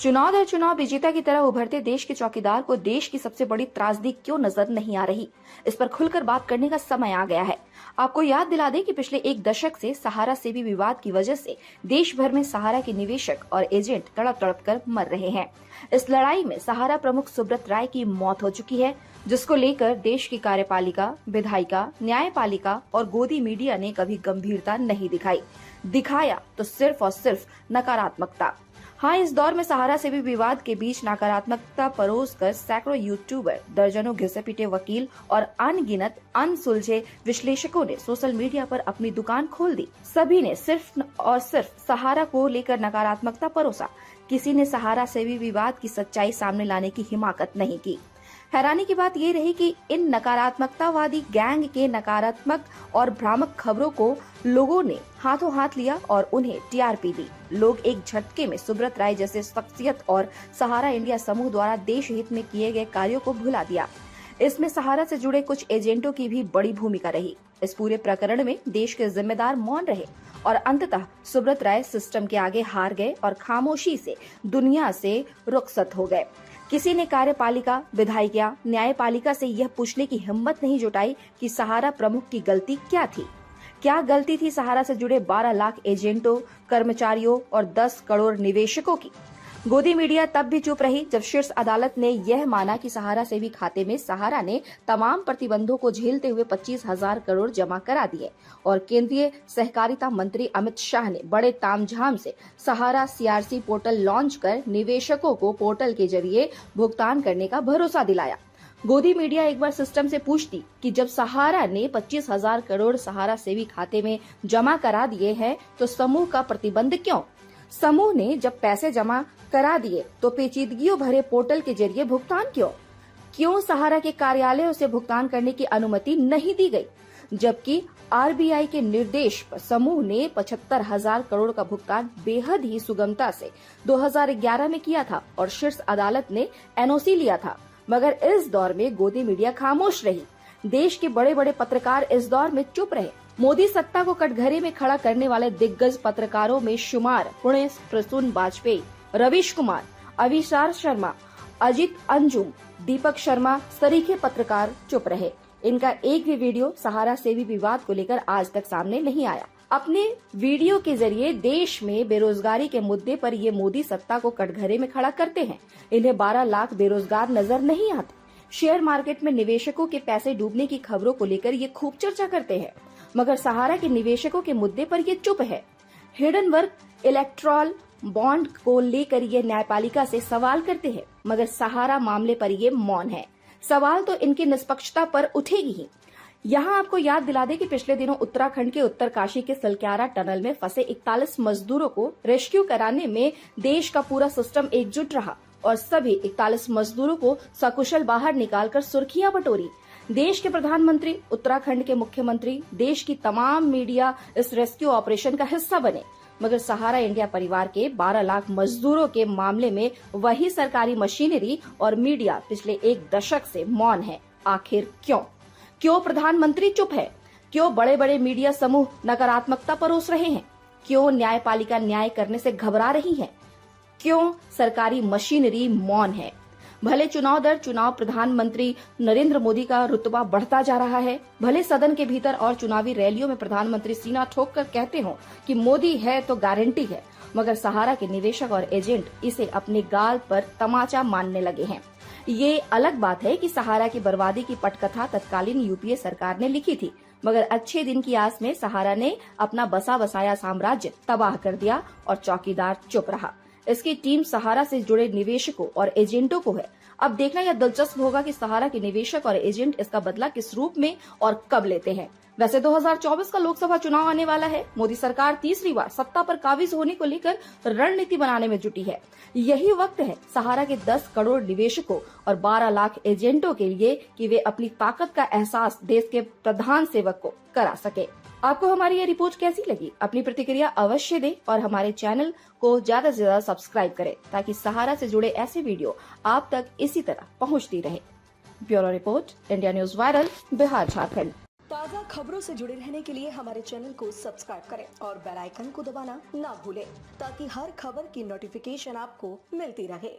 चुनाव दर चुनाव विजेता की तरह उभरते देश के चौकीदार को देश की सबसे बड़ी त्रासदी क्यों नजर नहीं आ रही, इस पर खुलकर बात करने का समय आ गया है। आपको याद दिला दें कि पिछले एक दशक से सहारा सेवी विवाद की वजह से देश भर में सहारा के निवेशक और एजेंट तड़प तड़प कर मर रहे हैं। इस लड़ाई में सहारा प्रमुख सुब्रत राय की मौत हो चुकी है, जिसको लेकर देश की कार्यपालिका, विधायिका, न्यायपालिका और गोदी मीडिया ने कभी गंभीरता नहीं दिखाया तो सिर्फ और सिर्फ नकारात्मकता। हाँ, इस दौर में सहारा से भी विवाद के बीच नकारात्मकता परोसकर सैकड़ों यूट्यूबर, दर्जनों घिसे पिटे वकील और अनगिनत अनसुलझे विश्लेषकों ने सोशल मीडिया पर अपनी दुकान खोल दी। सभी ने सिर्फ और सिर्फ सहारा को लेकर नकारात्मकता परोसा। किसी ने सहारा से भी विवाद की सच्चाई सामने लाने की हिम्मत नहीं की। हैरानी की बात ये रही कि इन नकारात्मकतावादी गैंग के नकारात्मक और भ्रामक खबरों को लोगों ने हाथों हाथ लिया और उन्हें टीआरपी दी। लोग एक झटके में सुब्रत राय जैसे शख्सियत और सहारा इंडिया समूह द्वारा देश हित में किए गए कार्यों को भुला दिया। इसमें सहारा से जुड़े कुछ एजेंटों की भी बड़ी भूमिका रही। इस पूरे प्रकरण में देश के जिम्मेदार मौन रहे और अंततः सुब्रत राय सिस्टम के आगे हार गए और खामोशी से दुनिया से रुखसत हो गए। किसी ने कार्यपालिका, विधायिका, न्यायपालिका से यह पूछने की हिम्मत नहीं जुटाई कि सहारा प्रमुख की गलती क्या थी। क्या गलती थी सहारा से जुड़े 12 लाख एजेंटों, कर्मचारियों और 10 करोड़ निवेशकों की। गोदी मीडिया तब भी चुप रही जब शीर्ष अदालत ने यह माना कि सहारा सेवी खाते में सहारा ने तमाम प्रतिबंधों को झेलते हुए 25,000 करोड़ जमा करा दिए और केंद्रीय सहकारिता मंत्री अमित शाह ने बड़े तामझाम से सहारा सीआरसी पोर्टल लॉन्च कर निवेशकों को पोर्टल के जरिए भुगतान करने का भरोसा दिलाया। गोदी मीडिया एक बार सिस्टम से पूछती कि जब सहारा ने 25,000 करोड़ सहारा सेवी खाते में जमा करा दिए हैं तो समूह का प्रतिबंध क्यों? समूह ने जब पैसे जमा करा दिए तो पेचीदगियों भरे पोर्टल के जरिए भुगतान क्यों सहारा के कार्यालयों से भुगतान करने की अनुमति नहीं दी गई, जबकि आरबीआई के निर्देश पर समूह ने 75,000 करोड़ का भुगतान बेहद ही सुगमता से 2011 में किया था और शीर्ष अदालत ने एनओसी लिया था। मगर इस दौर में गोदी मीडिया खामोश रही। देश के बड़े बड़े पत्रकार इस दौर में चुप रहे। मोदी सत्ता को कटघरे में खड़ा करने वाले दिग्गज पत्रकारों में शुमार पुणे प्रसून वाजपेयी, रवीश कुमार, अविशार शर्मा, अजित अंजुम, दीपक शर्मा सरीखे पत्रकार चुप रहे। इनका एक भी वीडियो सहारा सेवी विवाद को लेकर आज तक सामने नहीं आया। अपने वीडियो के जरिए देश में बेरोजगारी के मुद्दे पर ये मोदी सत्ता को कटघरे में खड़ा करते हैं। इन्हें 12 लाख बेरोजगार नजर नहीं आते। शेयर मार्केट में निवेशकों के पैसे डूबने की खबरों को लेकर ये खूब चर्चा करते हैं, मगर सहारा के निवेशकों के मुद्दे पर ये चुप है। हिडनबर्ग इलेक्ट्रॉल बॉन्ड को लेकर ये न्यायपालिका से सवाल करते हैं, मगर सहारा मामले पर ये मौन है। सवाल तो इनकी निष्पक्षता पर उठेगी ही। यहाँ आपको याद दिला दें कि पिछले दिनों उत्तराखंड के उत्तरकाशी के सलक्यारा टनल में फंसे 41 मजदूरों को रेस्क्यू कराने में देश का पूरा सिस्टम एकजुट रहा और सभी 41 मजदूरों को सकुशल बाहर निकालकर सुर्खियां बटोरी। देश के प्रधानमंत्री, उत्तराखंड के मुख्यमंत्री, देश की तमाम मीडिया इस रेस्क्यू ऑपरेशन का हिस्सा बने, मगर सहारा इंडिया परिवार के 12 लाख मजदूरों के मामले में वही सरकारी मशीनरी और मीडिया पिछले एक दशक से मौन है। आखिर क्यों प्रधानमंत्री चुप है? क्यों बड़े बड़े मीडिया समूह नकारात्मकता परोस रहे हैं? क्यों न्यायपालिका न्याय करने से घबरा रही है? क्यों सरकारी मशीनरी मौन है? भले चुनाव दर चुनाव प्रधानमंत्री नरेंद्र मोदी का रुतबा बढ़ता जा रहा है, भले सदन के भीतर और चुनावी रैलियों में प्रधानमंत्री सीना ठोक कर कहते हो कि मोदी है तो गारंटी है, मगर सहारा के निवेशक और एजेंट इसे अपने गाल पर तमाचा मानने लगे हैं। ये अलग बात है कि सहारा की बर्बादी की पटकथा तत्कालीन यूपीए सरकार ने लिखी थी, मगर अच्छे दिन की आस में सहारा ने अपना बसा बसाया साम्राज्य तबाह कर दिया और चौकीदार चुप रहा। इसकी टीम सहारा से जुड़े निवेशकों और एजेंटों को है। अब देखना यह दिलचस्प होगा कि सहारा के निवेशक और एजेंट इसका बदला किस रूप में और कब लेते हैं। वैसे 2024 का लोकसभा चुनाव आने वाला है। मोदी सरकार तीसरी बार सत्ता पर काबिज होने को लेकर रणनीति बनाने में जुटी है। यही वक्त है सहारा के 10 करोड़ निवेशकों और 12 लाख एजेंटों के लिए कि वे अपनी ताकत का एहसास देश के प्रधान सेवक को करा सके। आपको हमारी ये रिपोर्ट कैसी लगी? अपनी प्रतिक्रिया अवश्य दें और हमारे चैनल को ज्यादा से ज्यादा सब्सक्राइब करें ताकि सहारा से जुड़े ऐसे वीडियो आप तक इसी तरह पहुंचती रहे। Bureau report, India news viral, Bihar Jharkhand. ताज़ा खबरों से जुड़े रहने के लिए हमारे चैनल को सब्सक्राइब करें और बेल आइकन को दबाना ना भूलें ताकि हर खबर की नोटिफिकेशन आपको मिलती रहे।